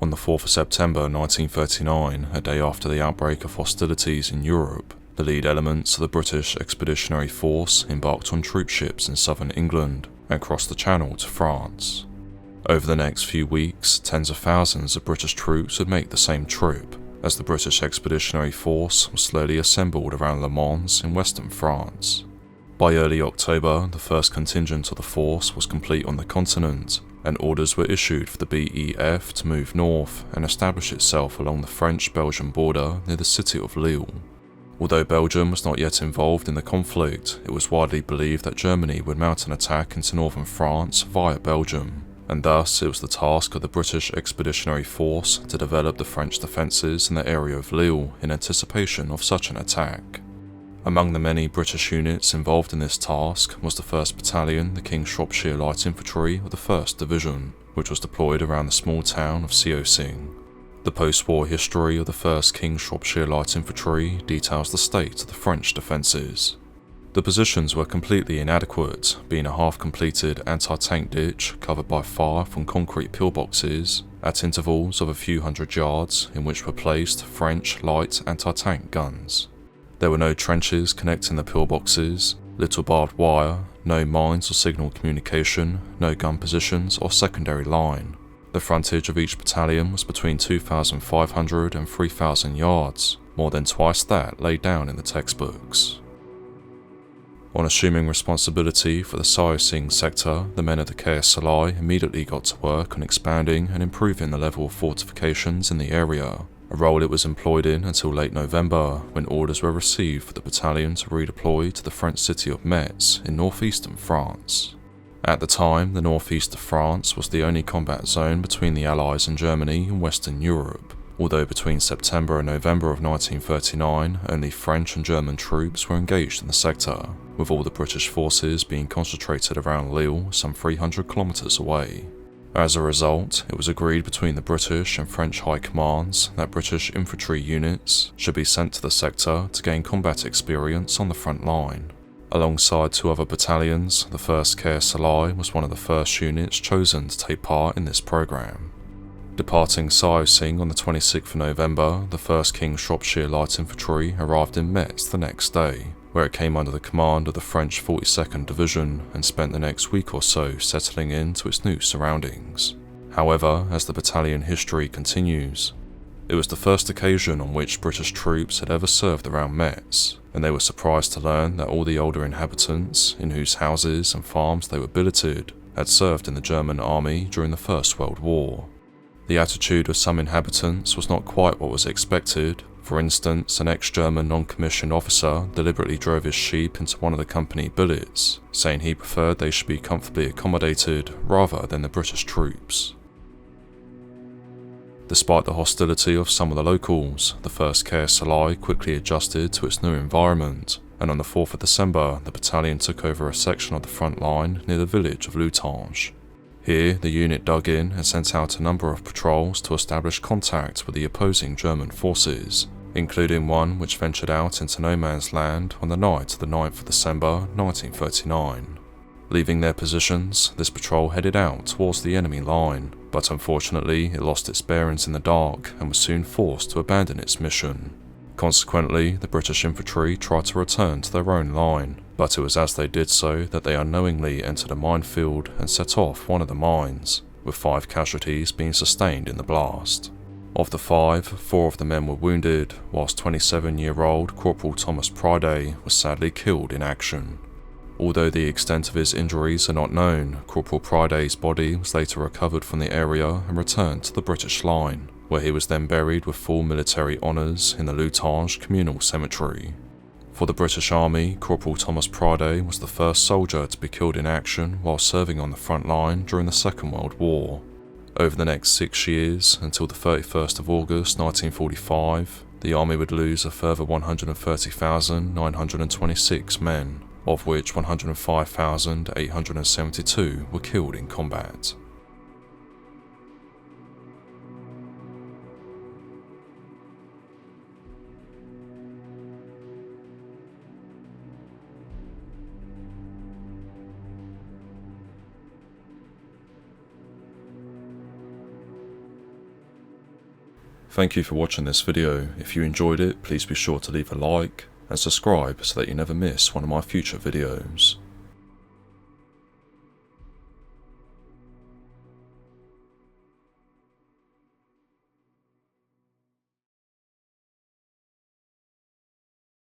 On the 4th of September 1939, a day after the outbreak of hostilities in Europe, the lead elements of the British Expeditionary Force embarked on troop ships in southern England and crossed the Channel to France. Over the next few weeks, tens of thousands of British troops would make the same trip, as the British Expeditionary Force was slowly assembled around Le Mans in western France. By early October, the first contingent of the force was complete on the continent, and orders were issued for the BEF to move north and establish itself along the French-Belgian border near the city of Lille. Although Belgium was not yet involved in the conflict, it was widely believed that Germany would mount an attack into northern France via Belgium, and thus it was the task of the British Expeditionary Force to develop the French defences in the area of Lille in anticipation of such an attack. Among the many British units involved in this task was the 1st Battalion, the King's Shropshire Light Infantry of the 1st Division, which was deployed around the small town of Seossing. The post-war history of the 1st King's Shropshire Light Infantry details the state of the French defences. The positions were completely inadequate, being a half-completed anti-tank ditch covered by fire from concrete pillboxes at intervals of a few hundred yards in which were placed French light anti-tank guns. There were no trenches connecting the pillboxes, little barbed wire, no mines or signal communication, no gun positions or secondary line. The frontage of each battalion was between 2,500 and 3,000 yards, more than twice that laid down in the textbooks. On assuming responsibility for the Seossing sector, the men of the KSLI immediately got to work on expanding and improving the level of fortifications in the area, a role it was employed in until late November, when orders were received for the battalion to redeploy to the French city of Metz in northeastern France. At the time, the northeast of France was the only combat zone between the Allies and Germany in Western Europe, although between September and November of 1939, only French and German troops were engaged in the sector, with all the British forces being concentrated around Lille, some 300 kilometres away. As a result, it was agreed between the British and French high commands that British infantry units should be sent to the sector to gain combat experience on the front line. Alongside two other battalions, the 1st KSLI was one of the first units chosen to take part in this programme. Departing Seossing on the 26th of November, the 1st King's Shropshire Light Infantry arrived in Metz the next day, where it came under the command of the French 42nd Division and spent the next week or so settling into its new surroundings. However, as the battalion history continues, it was the first occasion on which British troops had ever served around Metz, and they were surprised to learn that all the older inhabitants, in whose houses and farms they were billeted, had served in the German army during the First World War. The attitude of some inhabitants was not quite what was expected. For instance, an ex-German non-commissioned officer deliberately drove his sheep into one of the company billets, saying he preferred they should be comfortably accommodated rather than the British troops. Despite the hostility of some of the locals, the 1st KSLI quickly adjusted to its new environment, and on the 4th of December, the battalion took over a section of the front line near the village of Lutange. Here, the unit dug in and sent out a number of patrols to establish contact with the opposing German forces, including one which ventured out into no man's land on the night of the 9th of December 1939. Leaving their positions, this patrol headed out towards the enemy line, but unfortunately it lost its bearings in the dark and was soon forced to abandon its mission. Consequently, the British infantry tried to return to their own line, but it was as they did so that they unknowingly entered a minefield and set off one of the mines, with 5 casualties being sustained in the blast. Of the 5, 4 of the men were wounded, whilst 27-year-old Corporal Thomas Priday was sadly killed in action. Although the extent of his injuries are not known, Corporal Priday's body was later recovered from the area and returned to the British line, where he was then buried with full military honours in the Lutange Communal Cemetery. For the British Army, Corporal Thomas Priday was the first soldier to be killed in action while serving on the front line during the Second World War. Over the next 6 years, until the 31st of August 1945, the Army would lose a further 130,926 men, of which 105,872 were killed in combat. Thank you for watching this video. If you enjoyed it, please be sure to leave a like and subscribe so that you never miss one of my future videos.